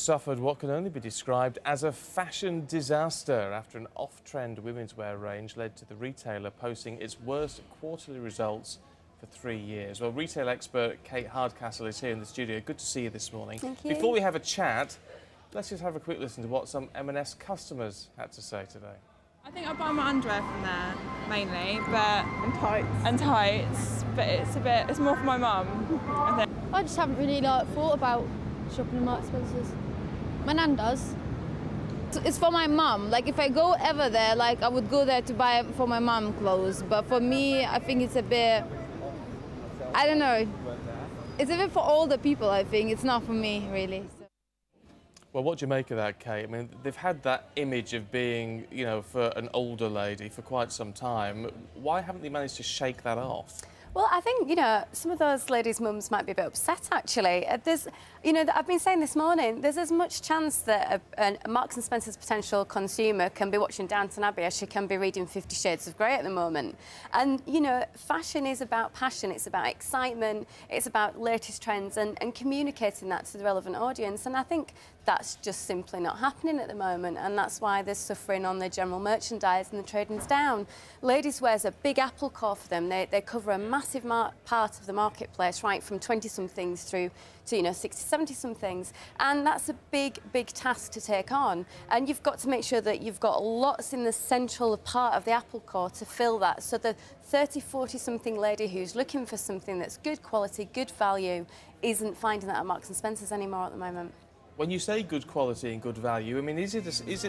suffered what can only be described as a fashion disaster after an off-trend women's wear range led to the retailer posting its worst quarterly results for 3 years. Well, retail expert Kate Hardcastle is here in the studio. Good to see you this morning. Thank you. Before we have a chat, let's just have a quick listen to what some M&S customers had to say today. I think I buy my underwear from there mainly, but And tights. But it's more for my mum. I think. I just haven't really thought about shopping at Marks and Spencer's. My nan does. It's for my mum. Like if I go ever there, like I would go there to buy for my mum clothes. But for me, I think it's a bit, I don't know. It's a bit for older people, I think. It's not for me, really. Well, what do you make of that, Kate? I mean, they've had that image of being, you know, for an older lady for quite some time. Why haven't they managed to shake that off? Well, I think, you know, some of those ladies' mums might be a bit upset, actually. There's, you know, I've been saying this morning, there's as much chance that a Marks and Spencer's potential consumer can be watching Downton Abbey as she can be reading 50 Shades of Grey at the moment. And, you know, fashion is about passion, it's about excitement, it's about latest trends and communicating that to the relevant audience. And I think that's just simply not happening at the moment, and that's why they're suffering on the general merchandise and the trading's down. Ladies wear's a big apple core for them. They cover a massive part of the marketplace, right from 20-somethings through to, you know, 60, 70-somethings, and that's a big task to take on. And you've got to make sure that you've got lots in the central part of the apple core to fill that. So the 30, 40-something lady who's looking for something that's good quality, good value, isn't finding that at Marks and Spencer's anymore at the moment. When you say good quality and good value, I mean, is it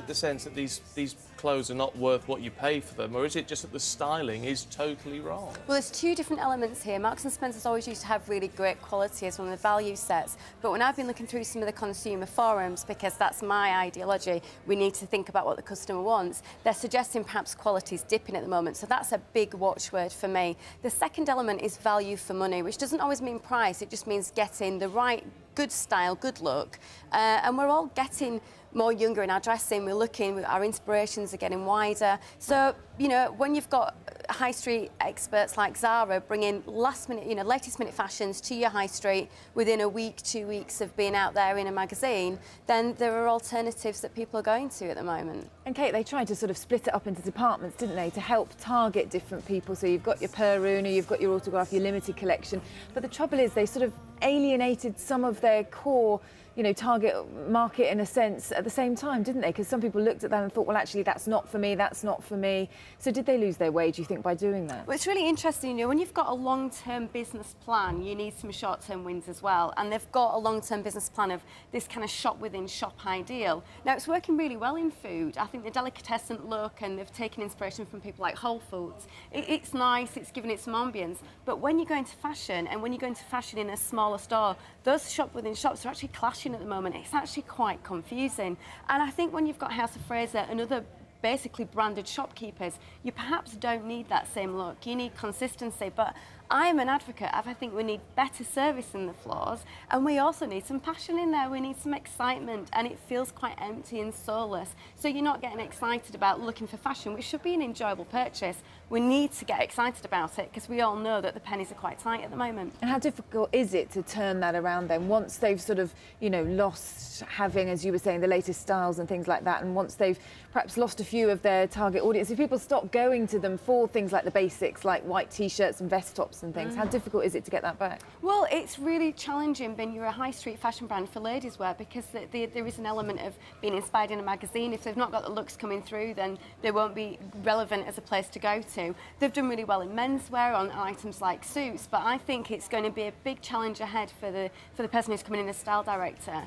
the sense that these clothes are not worth what you pay for them, or is it just that the styling is totally wrong? Well, there's two different elements here. Marks and Spencer's always used to have really great quality as one of the value sets, but when I've been looking through some of the consumer forums, because that's my ideology, we need to think about what the customer wants, they're suggesting perhaps quality's dipping at the moment, so that's a big watchword for me. The second element is value for money, which doesn't always mean price, it just means getting the right good style, good look, and we're all getting more younger in our dressing. We're looking, our inspirations are getting wider. So, you know, when you've got high street experts like Zara bringing last minute, you know, latest minute fashions to your high street within a week, 2 weeks of being out there in a magazine, then there are alternatives that people are going to at the moment. And Kate, they tried to sort of split it up into departments, didn't they, to help target different people. So you've got your Peruna, you've got your Autograph, your limited collection. But the trouble is they sort of alienated some of their core, you know, target market in a sense at the same time, didn't they? Because some people looked at that and thought, well, actually, that's not for me, that's not for me. So did they lose their way, do you think, by doing that? Well, it's really interesting, you know, when you've got a long-term business plan, you need some short-term wins as well. And they've got a long-term business plan of this kind of shop-within-shop ideal. Now, it's working really well in food. I think the delicatessen look, and they've taken inspiration from people like Whole Foods. It's nice, it's given it some ambience. But when you go into fashion, and when you go into fashion in a smaller store, those shop-within-shops are actually clashing at the moment. It's actually quite confusing. And I think when you've got House of Fraser and other basically branded shopkeepers, you perhaps don't need that same look. You need consistency. But I'm an advocate of, I think we need better service in the floors, and we also need some passion in there. We need some excitement, and it feels quite empty and soulless. So you're not getting excited about looking for fashion, which should be an enjoyable purchase. We need to get excited about it because we all know that the pennies are quite tight at the moment. And how difficult is it to turn that around then, once they've sort of, you know, lost having, as you were saying, the latest styles and things like that, and once they've perhaps lost a few of their target audience, if people stop going to them for things like the basics, like white T-shirts and vest tops and things, how difficult is it to get that back? Well, it's really challenging when you're a high street fashion brand for ladies wear, because there is an element of being inspired in a magazine. If they've not got the looks coming through, then they won't be relevant as a place to go to. They've done really well in menswear on items like suits, but I think it's going to be a big challenge ahead for the person who's coming in as style director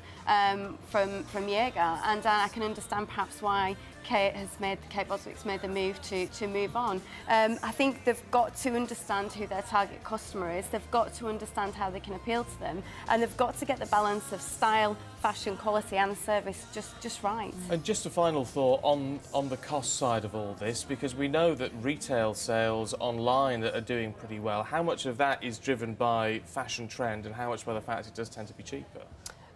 from Jaeger, and I can understand perhaps why Kate Bostwick's made the move to move on. I think they've got to understand who their target customer is, they've got to understand how they can appeal to them, and they've got to get the balance of style, fashion, quality and service just right. And just a final thought on the cost side of all this, because we know that retail sales online are doing pretty well. How much of that is driven by fashion trend and how much by the fact it does tend to be cheaper?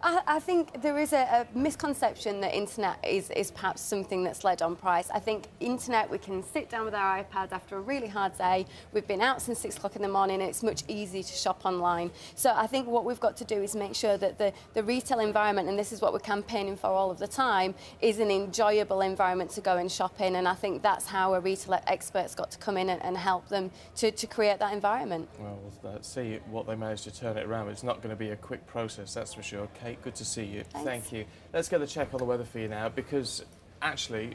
I think there is a misconception that internet is perhaps something that's led on price. I think internet, we can sit down with our iPads after a really hard day. We've been out since 6 o'clock in the morning and it's much easier to shop online. So I think what we've got to do is make sure that the retail environment, and this is what we're campaigning for all of the time, is an enjoyable environment to go and shop in. And I think that's how a retail expert's got to come in and help them to create that environment. Well, let's see what they manage to turn it around. It's not going to be a quick process, that's for sure. Kate, good to see you. Thanks. Thank you. Let's get the check on the weather for you now, because actually